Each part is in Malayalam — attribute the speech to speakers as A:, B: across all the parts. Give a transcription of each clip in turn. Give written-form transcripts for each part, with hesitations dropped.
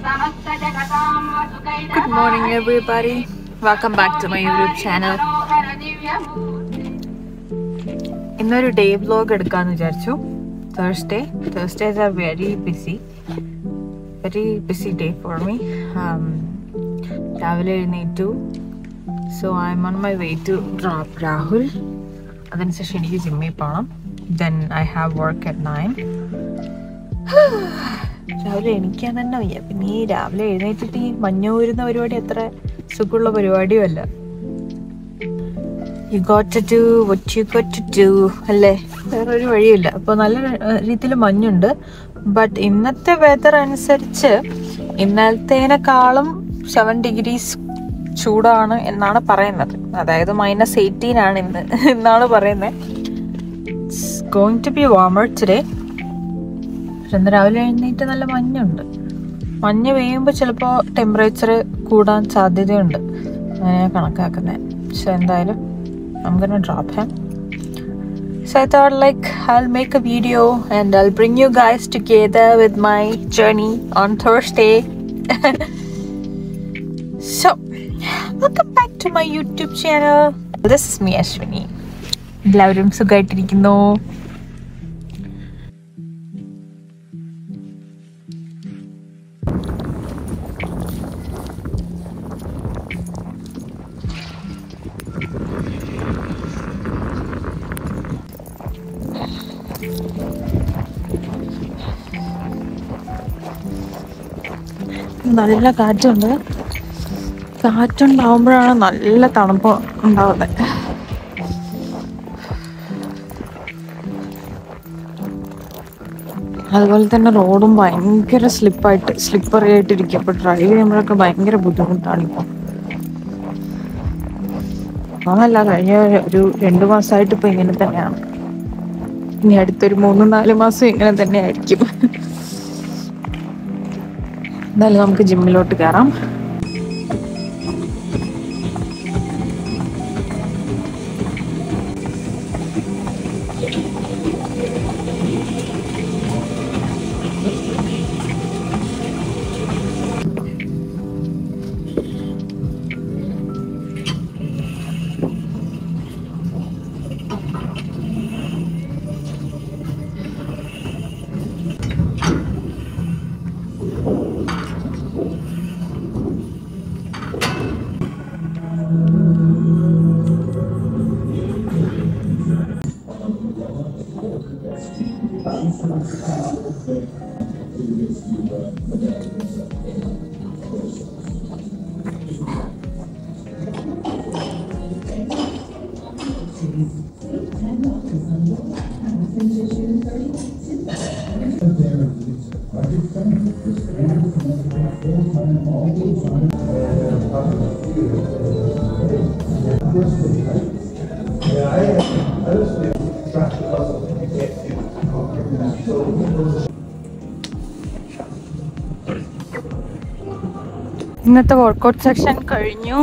A: Good morning everybody. Welcome back to my YouTube channel. ഇന്നൊരു ഡേ വ്ലോഗ് എടുക്കാന്ന് വിചാരിച്ചു. Thursdays are very busy day for me. രാവിലെ എഴുന്നേറ്റു. So I'm on my way to drop Rahul. അതിനുശേഷം എനിക്ക് ജിമ്മിൽ പോകണം. Then I have work at 9. രാവിലെ എണീക്കാൻ തന്നെ വയ്യ. പിന്നെ ഈ രാവിലെ എഴുന്നേറ്റിട്ട് ഈ മഞ്ഞൂരുന്ന പരിപാടി അത്ര സുഖമുള്ള പരിപാടിയും അല്ല. You got to do what you got to do അല്ലേ, വേറൊരു വഴിയില്ല. അപ്പോൾ നല്ല രീതിയിൽ മഞ്ഞുണ്ട്. ബട്ട് ഇന്നത്തെ വെതർ അനുസരിച്ച് ഇന്നലത്തേനേക്കാളും 7 degrees ചൂടാണ് എന്നാണ് പറയുന്നത്. അതായത് -18 ആണ് എന്നാണ് പറയുന്നത്. It's going to be warmer today. ഇന്ന് രാവിലെ എഴുന്നേറ്റ് നല്ല മഞ്ഞുണ്ട്. മഞ്ഞ് പെയ്യുമ്പോൾ ചിലപ്പോൾ ടെമ്പറേച്ചർ കൂടാൻ സാധ്യതയുണ്ട്, അങ്ങനെ കണക്കാക്കുന്നത്. പക്ഷെ എന്തായാലും I'm gonna drop him. So I thought I'll make a video and I'll bring you guys together with my journey on Thursday. So welcome back to my YouTube channel. This is me, Ashwini. എല്ലാവരും സുഖമായിട്ടിരിക്കുന്നു. നല്ല കാറ്റുണ്ടാവുമ്പോഴാണ് നല്ല തണുപ്പ് ഉണ്ടാവുന്നത്. അതുപോലെ തന്നെ റോഡും ഭയങ്കര സ്ലിപ്പറി ആയിട്ടിരിക്കും. അപ്പോൾ ഡ്രൈവ് ചെയ്യുമ്പോഴൊക്കെ ഭയങ്കര ബുദ്ധിമുട്ടാണ്. അതല്ല, കഴിഞ്ഞ ഒരു 2 മാസമായിട്ട് ഇപ്പൊ ഇങ്ങനെ തന്നെയാണ്. ഇനി അടുത്തൊരു 3-4 മാസം ഇങ്ങനെ തന്നെ ആയിരിക്കും. എന്തായാലും നമുക്ക് ജിമ്മിലോട്ട് കയറാം. ഇന്നത്തെ വർക്കൗട്ട് സെക്ഷൻ കഴിഞ്ഞു.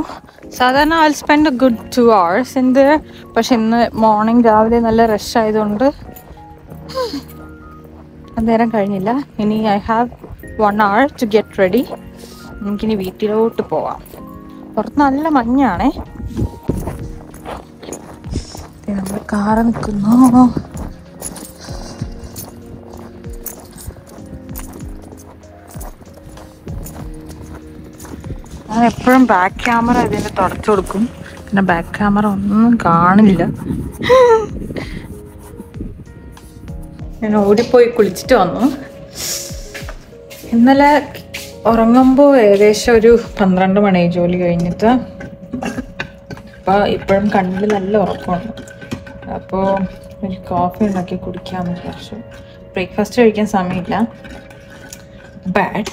A: സാധാരണ I'll spend a good 2 hours in there. പക്ഷെ ഇന്ന് മോർണിംഗ് രാവിലെ നല്ല റഷ് ആയതുകൊണ്ട് അന്നേരം കഴിഞ്ഞില്ല. ഇനി I have 1 hour to get ready. നമുക്കിനി വീട്ടിലോട്ട് പോവാം. പുറത്ത് നല്ല മഞ്ഞാണേ. നമ്മുടെ കാറ് നിൽക്കുന്നു. ഞാൻ എപ്പോഴും ബാക്ക് ക്യാമറ ഇതിൻ്റെ തുടച്ചു കൊടുക്കും. പിന്നെ ബാക്ക് ക്യാമറ ഒന്നും കാണില്ല. ഞാൻ ഓടിപ്പോയി കുളിച്ചിട്ട് വന്നു. ഇന്നലെ ഉറങ്ങുമ്പോൾ ഏകദേശം ഒരു 12 മണി ജോലി കഴിഞ്ഞിട്ട്. അപ്പോൾ ഇപ്പോഴും കണ്ണിൽ നല്ല ഉറക്കമാണ്. അപ്പോൾ ഒരു കോഫി ഉണ്ടാക്കി കുടിക്കാമെന്ന് വിചാരിച്ചു. ബ്രേക്ക്ഫാസ്റ്റ് കഴിക്കാൻ സമയമില്ല. But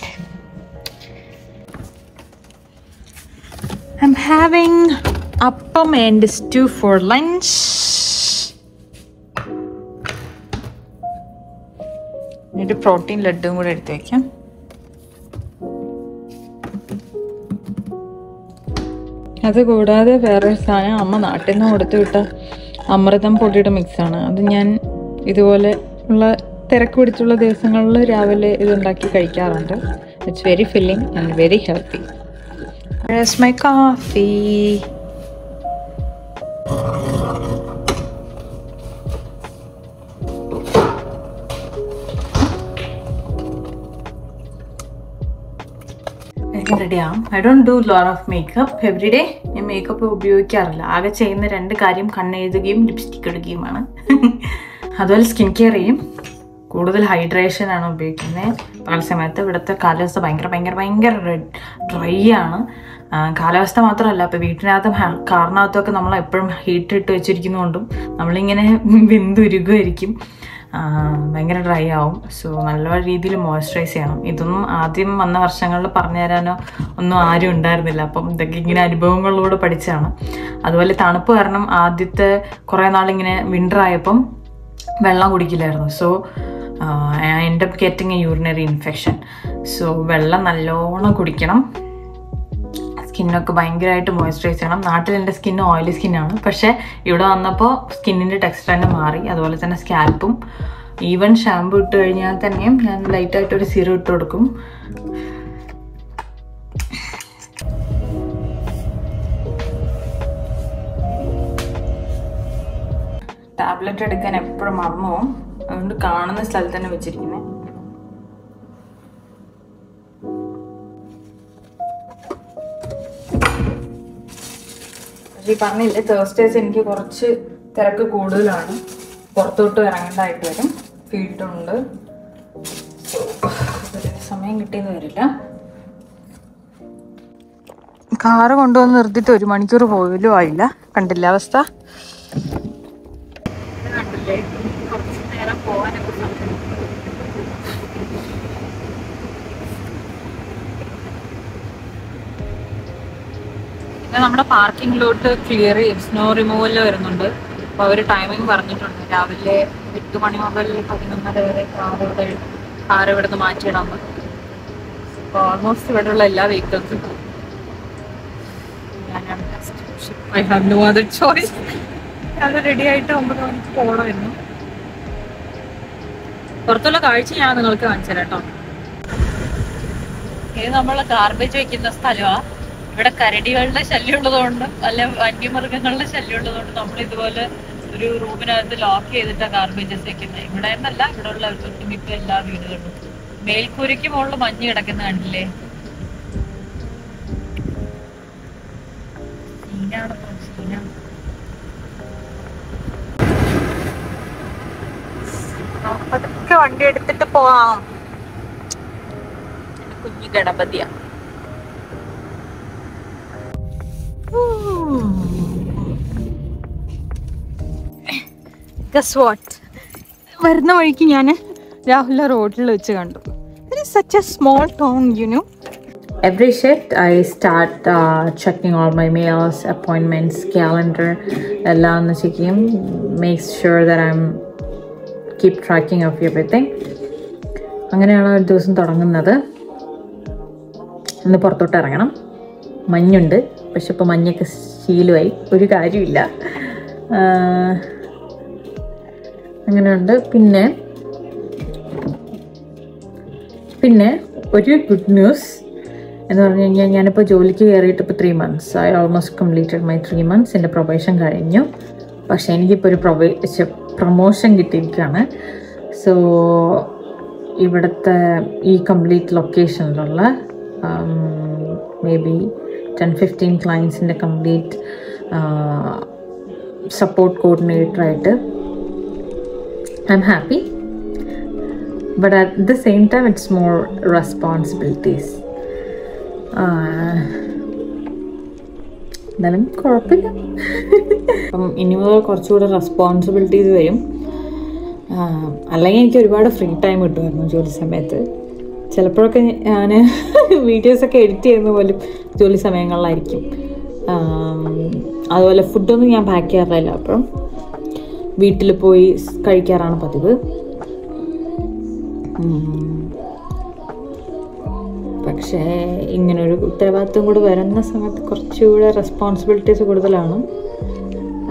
A: I'm having appam and stew for lunch. ഒരു പ്രോട്ടീൻ ലഡ്ഡും കൂടെ എടുത്ത് വയ്ക്കാം. അതുകൂടാതെ വേറൊരു സാധനം അമ്മ നാട്ടിൽ നിന്ന് കൊടുത്തു വിട്ട അമൃതം പൊടിയുടെ മിക്സാണ്. അത് ഞാൻ ഇതുപോലെ ഉള്ള തിരക്ക് പിടിച്ചുള്ള ദിവസങ്ങളിൽ രാവിലെ ഇതുണ്ടാക്കി കഴിക്കാറുണ്ട്. It's very filling and very healthy. Where's my coffee? റെഡിയാവും. I don't do lot of makeup every day. ഞാൻ മേക്കപ്പ് ഉപയോഗിക്കാറില്ല. ആകെ ചെയ്യുന്ന 2 കാര്യം കണ്ണെഴുതുകയും ലിപ്സ്റ്റിക് ഇടുകയുമാണ്. അതുപോലെ സ്കിൻ കെയർ ചെയ്യും. കൂടുതൽ ഹൈഡ്രേഷൻ ആണ് ഉപയോഗിക്കുന്നത്. പകൽ സമയത്ത് ഇവിടുത്തെ കാലാവസ്ഥ ഭയങ്കര ഡ്രൈ ആണ്. കാലാവസ്ഥ മാത്രമല്ല, ഇപ്പോൾ വീട്ടിനകത്തും കാറിനകത്തുമൊക്കെ നമ്മൾ എപ്പോഴും ഹീറ്റ് ഇട്ട് വെച്ചിരിക്കുന്നതുകൊണ്ടും നമ്മളിങ്ങനെ വെന്തുരുകുമായിരിക്കും. ഭയങ്കര ഡ്രൈ ആവും. സോ നല്ല രീതിയിൽ മോയ്സ്ചറൈസ് ചെയ്യണം. ഇതൊന്നും ആദ്യം വന്ന വർഷങ്ങളിൽ പറഞ്ഞു തരാനോ ഒന്നും ആരും ഉണ്ടായിരുന്നില്ല. അപ്പം ഇതൊക്കെ ഇങ്ങനെ അനുഭവങ്ങളിലൂടെ പഠിച്ചതാണ്. അതുപോലെ തണുപ്പ് കാരണം ആദ്യത്തെ കുറേ നാളിങ്ങനെ വിൻ്റർ ആയപ്പം വെള്ളം കുടിക്കില്ലായിരുന്നു. So I end up getting a urinary infection. So വെള്ളം നല്ലോണം കുടിക്കണം. സ്കിന്നൊക്കെ ഭയങ്കരമായിട്ട് മോയ്സ്ചറൈസ് ചെയ്യണം. നാട്ടിൽ എൻ്റെ സ്കിൻ ഓയിലി സ്കിന്നാണ്. പക്ഷേ ഇവിടെ വന്നപ്പോൾ സ്കിന്നിൻ്റെ ടെക്സ്ചർ തന്നെ മാറി. അതുപോലെ തന്നെ സ്കാൽപ്പും. ഈവൻ ഷാമ്പു ഇട്ട് കഴിഞ്ഞാൽ തന്നെയും ഞാൻ ലൈറ്റായിട്ടൊരു സീറം ഇട്ട് കൊടുക്കും. ടാബ്ലറ്റ് എടുക്കാൻ എപ്പോഴും മറന്നു പോകും. അതുകൊണ്ട് കാണുന്ന സ്ഥലത്ത് തന്നെ വെച്ചിരിക്കുന്നത്. പക്ഷേ ഈ പറഞ്ഞില്ലേ, തേഴ്സ്ഡേസ് എനിക്ക് കുറച്ച് തിരക്ക് കൂടുതലാണ്. പുറത്തോട്ട് ഇറങ്ങേണ്ടതായിട്ട് വരും. ഫീൽഡുണ്ട്. സോ സമയം കിട്ടിയെന്ന് വരില്ല. കാറ് കൊണ്ടുവന്ന് നിർത്തിയിട്ട് 1 മണിക്കൂർ പോലും ആയില്ല. കണ്ടില്ല അവസ്ഥ? കണ്ടില്ലേ, കുറച്ച് നേരം പോകാനൊക്കെ സമയം. പിന്നെ നമ്മുടെ പാർക്കിങ്ങിലോട്ട് ക്ലിയർ ചെയ്യും, സ്നോ റിമൂവൽ വരുന്നുണ്ട്. അപ്പോൾ അവർ ടൈമിങ് പറഞ്ഞിട്ടുണ്ട്. രാവിലെ 8 മണി മുതൽ 11:30 വരെ കാർ ഇവിടുന്ന് മാറ്റിയിടാൻ പറ്റും. അപ്പോൾ ഓൾമോസ്റ്റ് ഇവിടെയുള്ള എല്ലാ വെഹിക്കിൾസും I have no other choice. അത് റെഡി ആയിട്ട് 9 മണിക്ക് പോകണമായിരുന്നു. പുറത്തുള്ള കാഴ്ച ഞാൻ നിങ്ങൾക്ക് കാണിച്ചു തരാം കേട്ടോ. ഇത് നമ്മൾ ഗാർബേജ് വെക്കുന്ന സ്ഥലമാണ്. ഇവിടെ കരടികളുടെ ശല്യം ഉള്ളതുകൊണ്ട്, അല്ല വന്യമൃഗങ്ങളുടെ ശല്യം ഉള്ളതുകൊണ്ട് നമ്മൾ ഇതുപോലെ ഒരു റൂമിനകത്ത് ലോക്ക് ചെയ്തിട്ടാണ് ഗാർബേജസ് വെക്കുന്നത്. ഇവിടെ നിന്നല്ല, ഇവിടെ ഉള്ള ഒട്ടുമിക്ക എല്ലാ വീടുകളിലും. മേൽക്കൂരയ്ക്ക് മുകളിൽ മഞ്ഞ് കിടക്കുന്ന കണ്ടില്ലേ? പതുക്കെ വണ്ടി എടുത്തിട്ട് പോവാം. കുഞ്ഞു ഗണപതിയാ. ഗസ് വാട്ട്, വരുന്ന വഴിക്ക് ഞാൻ രാഹുലിനെ റോഡിൽ വെച്ച് കണ്ടു. It is such a small town, you know. Every shift I start checking all my mails, appointments, calendar, എല്ലാം ഒന്ന് ചെക്ക് ചെയ്യും. Makes sure that I'm keep tracking of everything. അങ്ങനെയാണ് ഒരു ദിവസം തുടങ്ങുന്നത്. ഇന്ന് പുറത്തോട്ട് ഇറങ്ങണം. മഞ്ഞുണ്ട്, പക്ഷെ ഇപ്പോൾ മഞ്ഞൊക്കെ ശീലമായി, ഒരു കാര്യമില്ല. അങ്ങനെയുണ്ട്. പിന്നെ ഒരു ഗുഡ് ന്യൂസ് എന്ന് പറഞ്ഞു കഴിഞ്ഞാൽ, ഞാനിപ്പോൾ ജോലിക്ക് കയറിയിട്ട് ഇപ്പോൾ 3 months. I almost completed my 3 months. എൻ്റെ പ്രൊബേഷൻ കഴിഞ്ഞു. പക്ഷേ എനിക്കിപ്പോൾ ഒരു പ്രൊമോഷൻ കിട്ടിയിരിക്കുകയാണ്. സോ ഇവിടുത്തെ ഈ കംപ്ലീറ്റ് ലൊക്കേഷനിലുള്ള മേ ബി 10-15 ക്ലയൻസിൻ്റെ കംപ്ലീറ്റ് സപ്പോർട്ട് കോർഡിനേറ്ററായിട്ട് I'm happy, but at the same time it's more responsibilities. എന്നാലും കുഴപ്പമില്ല. അപ്പം ഇനി മുതൽ കുറച്ചുകൂടെ റെസ്പോൺസിബിലിറ്റീസ് വരും. അല്ലെങ്കിൽ എനിക്ക് ഒരുപാട് ഫ്രീ ടൈം കിട്ടുമായിരുന്നു ജോലി സമയത്ത്. ചിലപ്പോഴൊക്കെ ഞാൻ വീഡിയോസൊക്കെ എഡിറ്റ് ചെയ്യുന്ന പോലും ജോലി സമയങ്ങളിലായിരിക്കും. അതുപോലെ ഫുഡൊന്നും ഞാൻ പാക്ക് ചെയ്യാറില്ല. അപ്പം വീട്ടിൽ പോയി കഴിക്കാറാണ് പതിവ്. പക്ഷേ ഇങ്ങനൊരു ഉത്തരവാദിത്വം കൂടി വരുന്ന സമയത്ത് കുറച്ചുകൂടെ റെസ്പോൺസിബിലിറ്റീസ് കൂടുതലാണ്.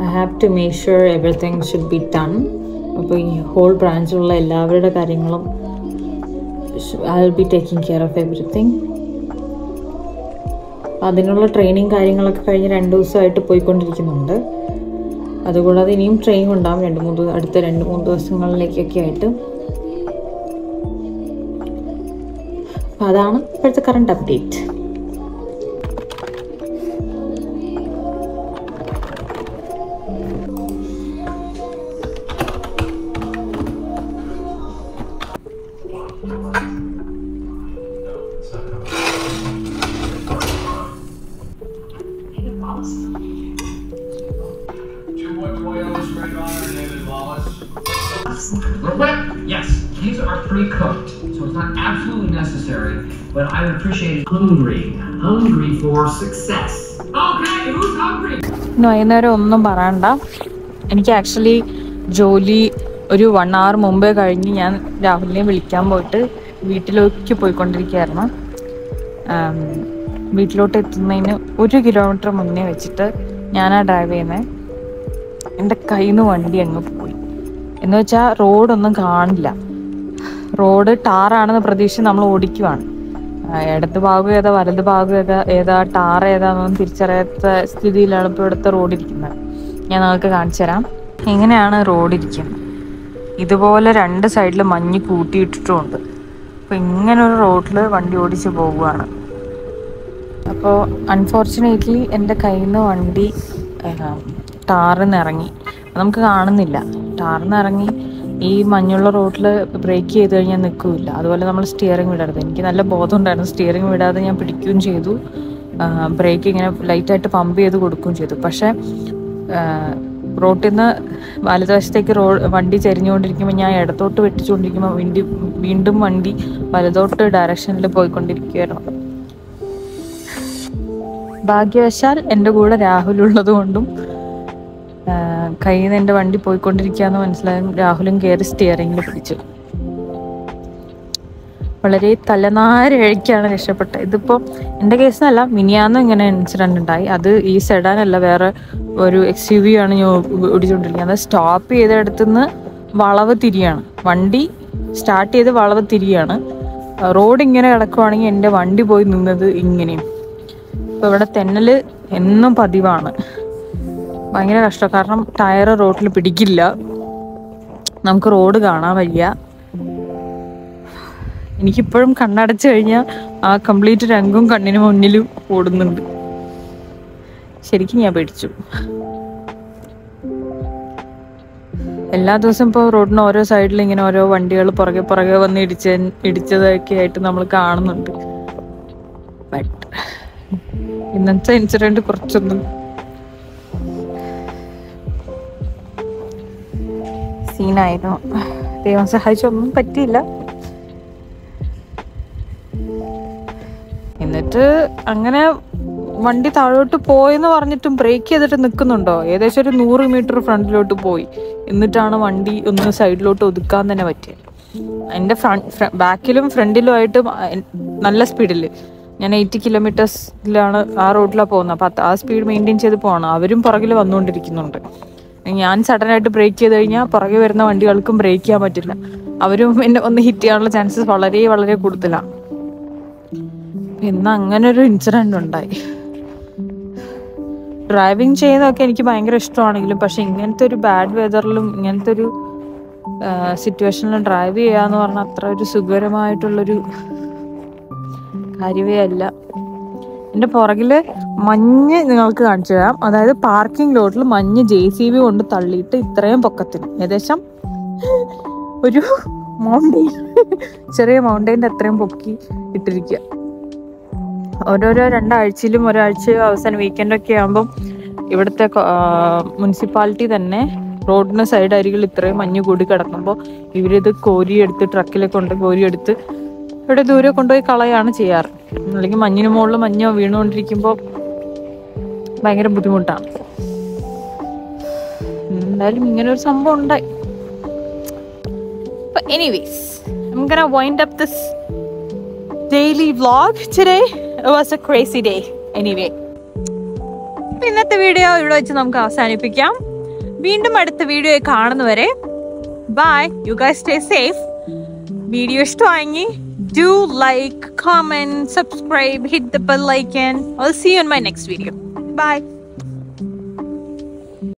A: I have to make sure everything should be done. അപ്പോൾ ഈ ഹോൾ ബ്രാഞ്ചിലുള്ള എല്ലാവരുടെ കാര്യങ്ങളും I'll be taking care of everything. അതിനുള്ള ട്രെയിനിങ് കാര്യങ്ങളൊക്കെ കഴിഞ്ഞ് 2 ദിവസമായിട്ട് പോയിക്കൊണ്ടിരിക്കുന്നുണ്ട്. അതുകൂടാതെ ഇനിയും ട്രെയിനിങ് ഉണ്ടാകും അടുത്ത 2-3 ദിവസങ്ങളിലേക്കൊക്കെ ആയിട്ട്. അപ്പോൾ അതാണ് ഇപ്പോഴത്തെ current update.
B: Yes, these are pre-cooked, so it's not absolutely necessary, but I would appreciate it. Hungry for success. Okay, who's hungry?
A: വൈകുന്നേരം ഒന്നും പറയണ്ട. എനിക്ക് ആക്ച്വലി ജോലി ഒരു 1 hour മുമ്പേ കഴിഞ്ഞ് ഞാൻ രാഹുലിനെ വിളിക്കാൻ പോയിട്ട് വീട്ടിലേക്ക് പോയിക്കൊണ്ടിരിക്കുകയായിരുന്നു. വീട്ടിലോട്ട് എത്തുന്നതിന് 1 കിലോമീറ്റർ മുന്നേ വെച്ചിട്ട് ഞാനാ ഡ്രൈവ് ചെയ്യുന്നത്. എൻ്റെ കയ്യിൽ നിന്ന് വണ്ടി അങ്ങ് പോയി. എന്ന് വെച്ചാൽ റോഡൊന്നും കാണില്ല. റോഡ് ടാറാണെന്ന് പ്രതീക്ഷിച്ച് നമ്മൾ ഓടിക്കുവാണ്. ഇടത് ഭാഗം ഏതാ വലത് ഭാഗം ഏതാ ടാർ ഏതാണെന്നൊന്നും തിരിച്ചറിയാത്ത സ്ഥിതിയിലാണ് ഇപ്പോൾ ഇവിടുത്തെ റോഡിരിക്കുന്നത്. ഞാൻ നിങ്ങൾക്ക് കാണിച്ചു തരാം എങ്ങനെയാണ് റോഡിരിക്കുന്നത്. ഇതുപോലെ 2 സൈഡിൽ മഞ്ഞ് കൂട്ടിയിട്ടിട്ടുമുണ്ട്. അപ്പോൾ ഇങ്ങനൊരു റോഡിൽ വണ്ടി ഓടിച്ച് പോവുകയാണ്. അപ്പോൾ അൺഫോർച്ചുനേറ്റ്ലി എൻ്റെ കയ്യിൽ നിന്ന് വണ്ടി ടാറിന്ന് ഇറങ്ങി. നമുക്ക് കാണുന്നില്ല. ടാറിന്ന് ഇറങ്ങി ഈ മഞ്ഞുള്ള റോഡിൽ ബ്രേക്ക് ചെയ്ത് കഴിഞ്ഞാൽ നിൽക്കില്ല. അതുപോലെ നമ്മൾ സ്റ്റിയറിംഗ് വിടരുത്. എനിക്ക് നല്ല ബോധം ഉണ്ടായിരുന്നു. സ്റ്റിയറിംഗ് വിടാതെ ഞാൻ പിടിക്കുകയും ചെയ്തു. ബ്രേക്ക് ഇങ്ങനെ ലൈറ്റായിട്ട് പമ്പ് ചെയ്ത് കൊടുക്കുകയും ചെയ്തു. പക്ഷേ റോട്ടിൽ നിന്ന് വലതുവശത്തേക്ക് വണ്ടി ചരിഞ്ഞുകൊണ്ടിരിക്കുമ്പോൾ ഞാൻ ഇടത്തോട്ട് വെട്ടിച്ചുകൊണ്ടിരിക്കുമ്പോൾ വീണ്ടും വണ്ടി വലതോട്ട് ഡയറക്ഷനിൽ പോയിക്കൊണ്ടിരിക്കുകയായിരുന്നു. ഭാഗ്യവശാൽ എൻ്റെ കൂടെ രാഹുൽ ഉള്ളത് കൊണ്ടും കയ്യിൽ നിന്ന് എൻ്റെ വണ്ടി പോയിക്കൊണ്ടിരിക്കുകയെന്ന് മനസ്സിലായും രാഹുലും കയറി സ്റ്റിയറിംഗിൽ പിടിച്ചു. വളരെ തലനാരിഴയ്ക്കാണ് രക്ഷപ്പെട്ടത്. ഇതിപ്പോൾ എൻ്റെ കേസിനല്ല, മിനിയാന്നും ഇങ്ങനെ ഇൻസിഡൻറ്റ് ഉണ്ടായി. അത് ഈ സെഡാനല്ല, വേറെ ഒരു XUV ആണ് ഞാൻ ഓടിച്ചുകൊണ്ടിരിക്കുന്നത്. അത് സ്റ്റോപ്പ് ചെയ്തെടുത്തുനിന്ന് വളവ് തിരിയാണ്. വണ്ടി സ്റ്റാർട്ട് ചെയ്ത് വളവ് തിരിയാണ്. റോഡ് ഇങ്ങനെ കിടക്കുവാണെങ്കിൽ എൻ്റെ വണ്ടി പോയി നിന്നത് ഇങ്ങനെയും. ഇപ്പോൾ ഇവിടെ തെന്നൽ എന്നും പതിവാണ്. ഭയങ്കര കഷ്ടം. കാരണം ടയർ റോഡിൽ പിടിക്കില്ല, നമുക്ക് റോഡ് കാണാൻ വയ്യ. എനിക്കിപ്പോഴും കണ്ണടച്ചു കഴിഞ്ഞാൽ ആ കംപ്ലീറ്റ് രംഗവും കണ്ണിന് മുന്നിലും ഓടുന്നുണ്ട്. ശരിക്കും ഞാൻ പേടിച്ചു. എല്ലാ ദിവസവും ഇപ്പോൾ റോഡിന് ഓരോ സൈഡിൽ ഇങ്ങനെ ഓരോ വണ്ടികൾ പുറകെ വന്ന് ഇടിച്ചതൊക്കെ ആയിട്ട് നമ്മൾ കാണുന്നുണ്ട്. ബട്ട് ഇന്നത്തെ ഇൻസിഡന്റ് കുറച്ചൊന്നും സീനായിരുന്നു. ദൈവം സഹായിച്ചൊന്നും പറ്റിയില്ല. എന്നിട്ട് അങ്ങനെ വണ്ടി താഴോട്ട് പോയെന്ന് പറഞ്ഞിട്ടും ബ്രേക്ക് ചെയ്തിട്ട് നിൽക്കുന്നുണ്ടോ? ഏകദേശം ഒരു 100 മീറ്റർ ഫ്രണ്ടിലോട്ട് പോയി. എന്നിട്ടാണ് വണ്ടി ഒന്ന് സൈഡിലോട്ട് ഒതുക്കാൻ തന്നെ പറ്റിയത്. എൻ്റെ ബാക്കിലും ഫ്രണ്ടിലും ആയിട്ട് നല്ല സ്പീഡിൽ, ഞാൻ 80 കിലോമീറ്റേഴ്സിലാണ് ആ റോഡിലാണ് പോകുന്നത്. അപ്പം ആ സ്പീഡ് മെയിൻറ്റെയിൻ ചെയ്ത് പോകണം. അവരും പുറകിൽ വന്നുകൊണ്ടിരിക്കുന്നുണ്ട്. ഞാൻ സഡനായിട്ട് ബ്രേക്ക് ചെയ്ത് കഴിഞ്ഞാൽ പുറകെ വരുന്ന വണ്ടികൾക്കും ബ്രേക്ക് ചെയ്യാൻ പറ്റില്ല. അവരും എന്നെ ഒന്ന് ഹിറ്റ് ചെയ്യാനുള്ള ചാൻസസ് വളരെ വളരെ കൂടുതലാണ്. ഇന്ന് അങ്ങനെ ഒരു ഇൻസിഡന്റ് ഉണ്ടായി. ഡ്രൈവിങ് ചെയ്യുന്നതൊക്കെ എനിക്ക് ഭയങ്കര ഇഷ്ടമാണെങ്കിലും പക്ഷെ ഇങ്ങനത്തെ ഒരു ബാഡ് വെതറിലും ഇങ്ങനത്തെ ഒരു സിറ്റുവേഷനിലും ഡ്രൈവ് ചെയ്യാന്ന് പറഞ്ഞാൽ അത്ര ഒരു സുഖകരമായിട്ടുള്ളൊരു കാര്യമേ അല്ല. എൻ്റെ പുറകില് മഞ്ഞ് നിങ്ങൾക്ക് കാണിച്ചു തരാം. അതായത് പാർക്കിംഗ് ലോട്ടിൽ മഞ്ഞ് JCB കൊണ്ട് തള്ളിയിട്ട് ഇത്രയും പൊക്കത്തിന്, ഏകദേശം ഒരു മൗണ്ടെയിൻ, ചെറിയ മൗണ്ടെയിൻ്റെ അത്രയും പൊക്കി ഇട്ടിരിക്കുക. ഓരോരോ 2 ആഴ്ചയിലും ഒരാഴ്ച അവസാനം വീക്കെൻഡൊക്കെ ആകുമ്പം ഇവിടുത്തെ മുനിസിപ്പാലിറ്റി തന്നെ റോഡിന് സൈഡ് അരികിൽ ഇത്രയും മഞ്ഞ് കൂടി കിടക്കുമ്പോൾ ഇവരിത് കോരിയെടുത്ത് ട്രക്കിലെ കൊണ്ട് കോരിയെടുത്ത് ഇവിടെ ദൂരെ കൊണ്ടുപോയി കളയാണ് ചെയ്യാറ്. അല്ലെങ്കിൽ മഞ്ഞിന് മുകളിൽ മഞ്ഞ് വീണുകൊണ്ടിരിക്കുമ്പോൾ ഭയങ്കര ബുദ്ധിമുട്ടാണ്. എന്തായാലും ഇങ്ങനെ ഒരു സംഭവം ഉണ്ടായി. But anyways, I'm gonna wind up this daily vlog today. It was a crazy day. Anyway, ഇന്നത്തെ വീഡിയോ ഇവിടെ വെച്ച് നമുക്ക് അവസാനിപ്പിക്കാം. വീണ്ടും അടുത്ത വീഡിയോ കാണുന്നവരെ bye. You guys stay safe. Video ഇഷ്ടമായെങ്കിൽ Do like, comment, subscribe, hit the bell icon. I'll see you in my next video. Bye.